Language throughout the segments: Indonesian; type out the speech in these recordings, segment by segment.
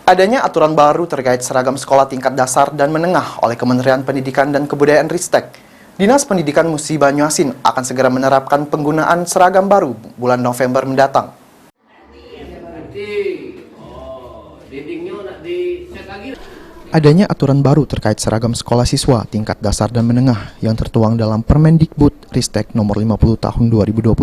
Adanya aturan baru terkait seragam sekolah tingkat dasar dan menengah oleh Kementerian Pendidikan dan Kebudayaan Ristek. Dinas Pendidikan Musi Banyuasin akan segera menerapkan penggunaan seragam baru bulan November mendatang. Adanya aturan baru terkait seragam sekolah siswa tingkat dasar dan menengah yang tertuang dalam Permendikbud Ristek nomor 50 tahun 2022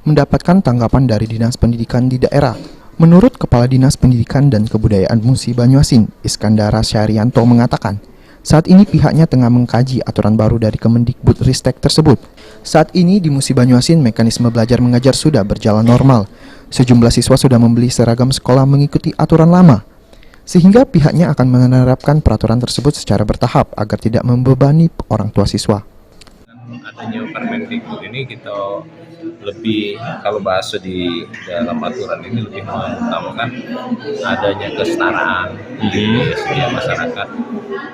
mendapatkan tanggapan dari Dinas Pendidikan di daerah. Menurut Kepala Dinas Pendidikan dan Kebudayaan Musi Banyuasin, Iskandar Syarianto mengatakan, saat ini pihaknya tengah mengkaji aturan baru dari Kemendikbud Ristek tersebut. Saat ini di Musi Banyuasin mekanisme belajar mengajar sudah berjalan normal. Sejumlah siswa sudah membeli seragam sekolah mengikuti aturan lama, sehingga pihaknya akan menerapkan peraturan tersebut secara bertahap agar tidak membebani orang tua siswa. Adanya Permendikbud ini kita lebih, kalau bahasa di dalam aturan ini lebih mengutamakan adanya kesetaraan di setiap masyarakat,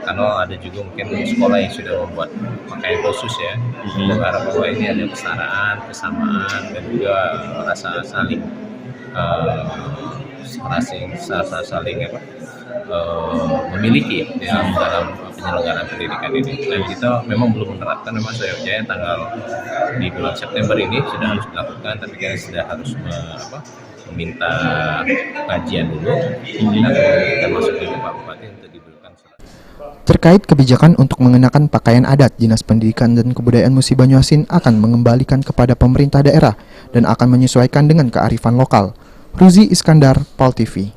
karena ada juga mungkin sekolah yang sudah membuat pakaian khusus ya. Kita berharap bahwa ini ada kesetaraan, kesamaan, dan juga merasa saling memiliki dalam penyelenggaraan pendidikan ini. Dan kita memang belum menerapkan, memang saya percaya tanggal di bulan September ini sudah harus dilakukan, tapi kita sudah harus meminta kajian dulu dan kita masuk ke Pak Bupati untuk diberikan surat. Terkait kebijakan untuk mengenakan pakaian adat, Dinas Pendidikan dan Kebudayaan Musi Banyuasin akan mengembalikan kepada pemerintah daerah dan akan menyesuaikan dengan kearifan lokal. Ruzi Iskandar, PAL TV.